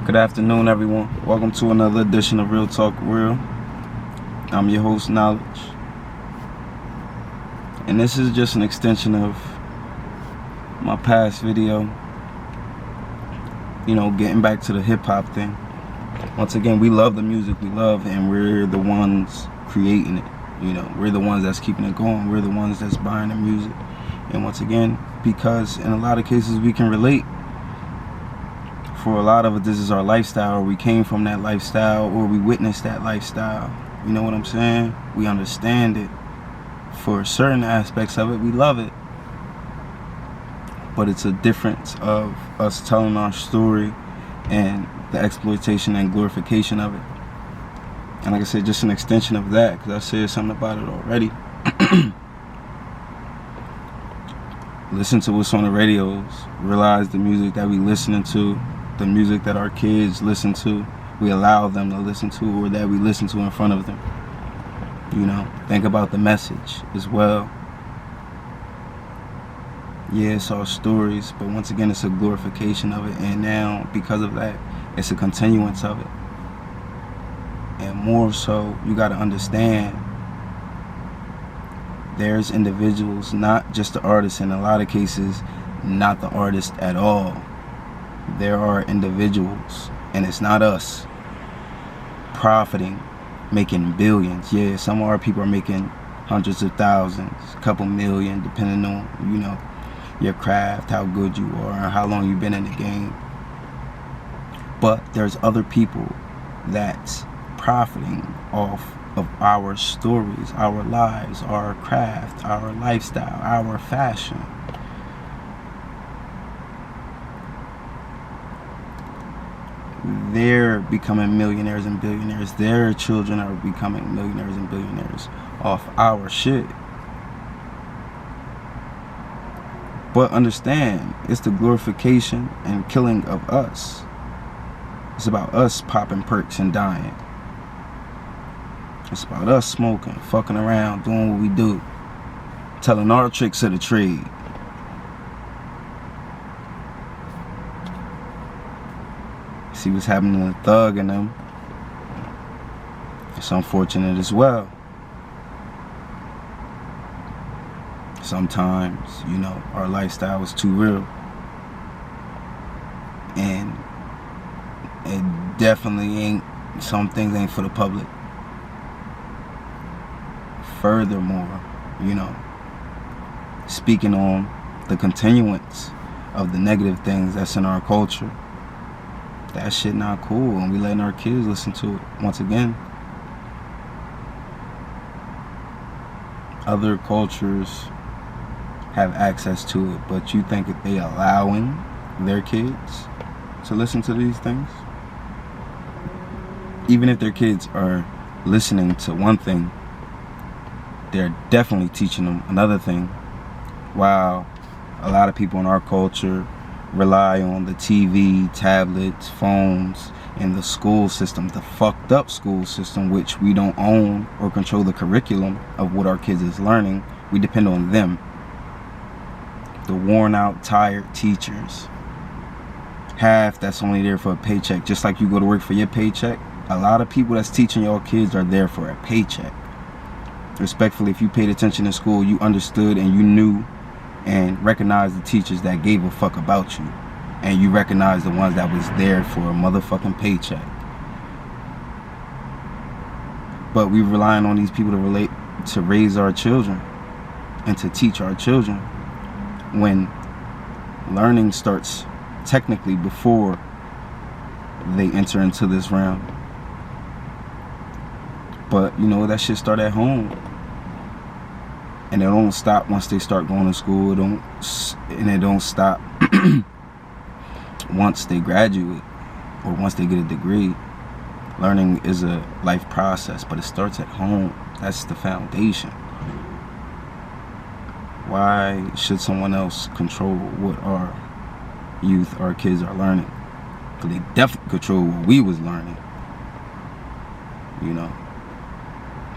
Good afternoon, everyone. Welcome to another edition of Real Talk Real. I'm your host, Knowledge. And this is just an extension of my past video. Getting back to the hip-hop thing. Once again, we love the music we love, and we're the ones creating it. We're the ones that's keeping it going. We're the ones that's buying the music. And once again, because in a lot of cases we can relate. For a lot of it, this is our lifestyle, or we came from that lifestyle, or we witnessed that lifestyle. You know what I'm saying? We understand it. For certain aspects of it, we love it. But it's a difference of us telling our story and the exploitation and glorification of it. And like I said, just an extension of that, because I said something about it already. Listen to what's on the radios. Realize the music that we listening to. The music that our kids listen to, we allow them to listen to, or that we listen to in front of them. Think about the message as well. Yeah, it's our stories, but once again, it's a glorification of it. And now, because of that, it's a continuance of it. And more so, you got to understand, there's individuals, not just the artists, in a lot of cases, not the artist at all. There are individuals, and it's not us, profiting, making billions. Yeah, some of our people are making hundreds of thousands, a couple million, depending on, your craft, how good you are, and how long you've been in the game. But there's other people that's profiting off of our stories, our lives, our craft, our lifestyle, our fashion. They're becoming millionaires and billionaires. Their children are becoming millionaires and billionaires off our shit. But understand, it's the glorification and killing of us. It's about us popping perks and dying. It's about us smoking, fucking around, doing what we do, telling our tricks of the trade. See what's happening to the thug in them. It's unfortunate as well. Sometimes, our lifestyle is too real. And it definitely ain't, some things ain't for the public. Furthermore, speaking on the continuance of the negative things that's in our culture, that shit not cool, and we letting our kids listen to it. Once again, other cultures have access to it, but you think that they allowing their kids to listen to these things? Even if their kids are listening to one thing, they're definitely teaching them another thing. While a lot of people in our culture rely on the TV, tablets, phones, and the school system, the fucked up school system, which we don't own or control the curriculum of what our kids is learning. We depend on them. The worn out, tired teachers. Half that's only there for a paycheck. Just like you go to work for your paycheck, a lot of people that's teaching your kids are there for a paycheck. Respectfully, if you paid attention in school, you understood and you knew and recognize the teachers that gave a fuck about you, and you recognize the ones that was there for a motherfucking paycheck. But we relying on these people to raise our children and to teach our children, when learning starts technically before they enter into this realm. But that shit start at home. And it don't stop once they start going to school. It don't stop once they graduate or once they get a degree. Learning is a life process, but it starts at home. That's the foundation. Why should someone else control what our youth, our kids are learning? Because they definitely control what we was learning.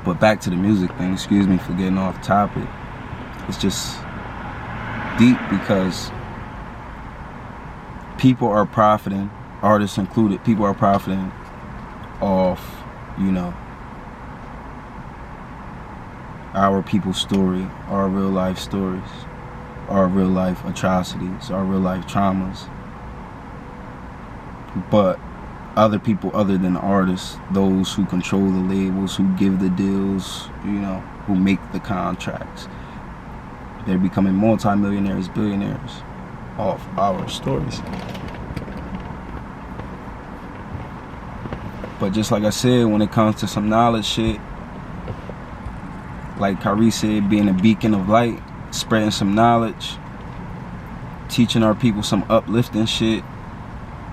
But back to the music thing, excuse me for getting off topic. It's just deep because people are profiting artists included, people are profiting off, our people's story, our real life stories, our real life atrocities, our real life traumas. But other people other than artists, those who control the labels, who give the deals, who make the contracts, they're becoming multimillionaires, billionaires off our stories. But just like I said, when it comes to some knowledge shit, like Kyrie said, being a beacon of light, spreading some knowledge, teaching our people some uplifting shit,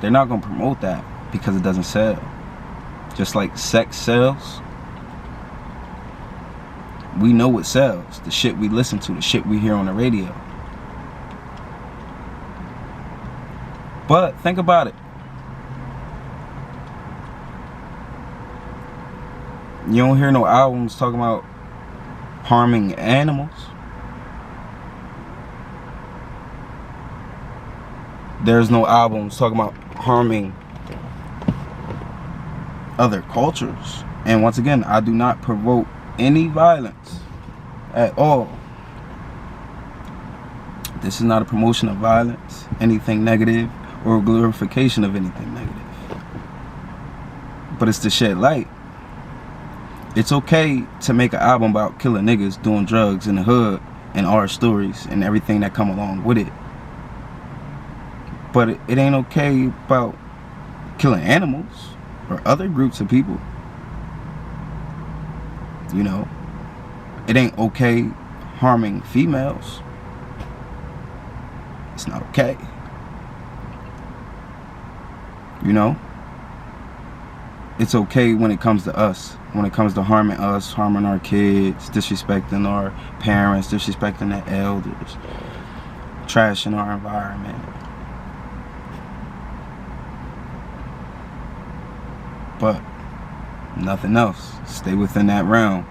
they're not going to promote that because it doesn't sell. Just like sex sells, we know what sells. The shit we listen to, the shit we hear on the radio. But think about it. You don't hear no albums talking about harming animals. There's no albums talking about harming other cultures. And once again, I do not provoke any violence at all. This is not a promotion of violence, anything negative, or a glorification of anything negative. But it's to shed light. It's okay to make an album about killing niggas, doing drugs in the hood, and our stories and everything that come along with it. But it ain't okay about killing animals or other groups of people. It ain't okay harming females. It's not okay. It's okay when it comes to us. When it comes to harming us, harming our kids, disrespecting our parents, disrespecting the elders, trashing our environment. But nothing else. Stay within that realm.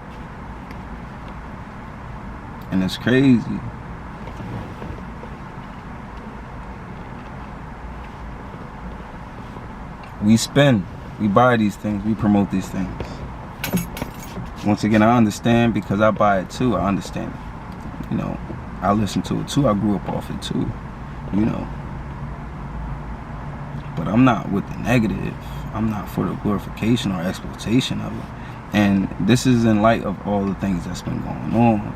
And it's crazy. We spend, we buy these things, we promote these things. Once again, I understand because I buy it too. I understand it. I listen to it too. I grew up off it too. But I'm not with the negative. I'm not for the glorification or exploitation of it. And this is in light of all the things that's been going on,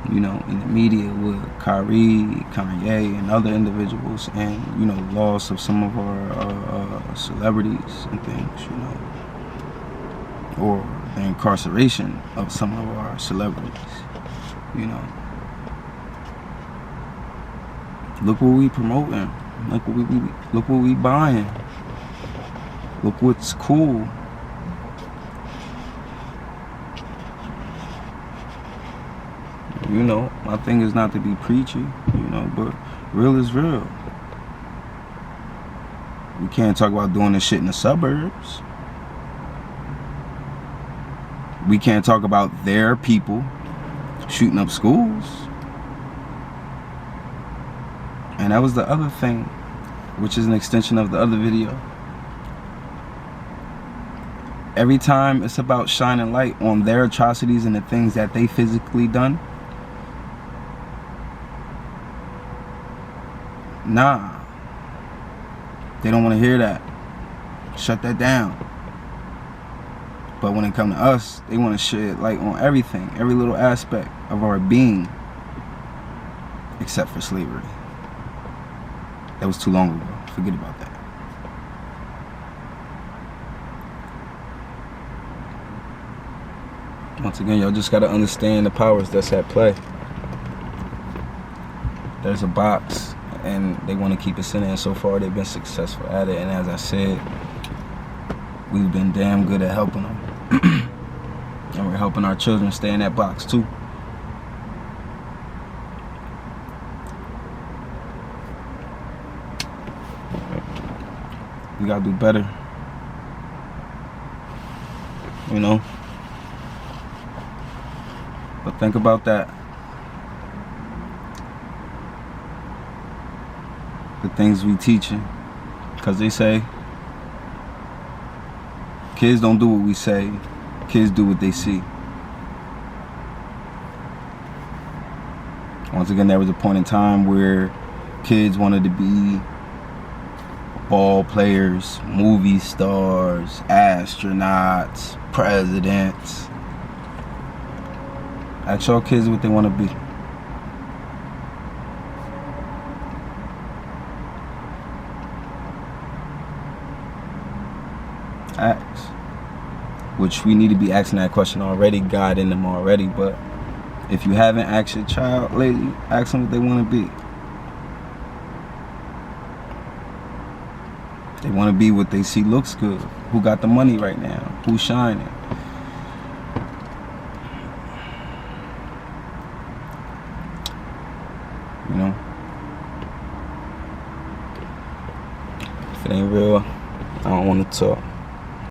in the media with Kyrie, Kanye, and other individuals, and, loss of some of our celebrities and things, or the incarceration of some of our celebrities, Look what we promoting. Look what we buying. Look what's cool. My thing is not to be preachy, but real is real. We can't talk about doing this shit in the suburbs. We can't talk about their people shooting up schools. And that was the other thing, which is an extension of the other video. Every time it's about shining light on their atrocities and the things that they physically done. Nah. They don't want to hear that. Shut that down. But when it comes to us, they want to shed light on everything, every little aspect of our being, except for slavery. That was too long ago. Forget about that. Once again, y'all just gotta understand the powers that's at play. There's a box, and they want to keep us in there. And so far, they've been successful at it. And as I said, we've been damn good at helping them. And we're helping our children stay in that box too. We gotta do better. But think about that. The things we teaching. Because they say Kids don't do what we say. Kids do what they see. Once again, there was a point in time where kids wanted to be ball players, movie stars, astronauts, presidents. Ask your kids what they want to be. Ask. Which we need to be asking that question already, God in them already. But if you haven't asked your child lately, ask them what they want to be. They want to be what they see looks good. Who got the money right now? Who's shining? You know? If it ain't real, I don't want to talk.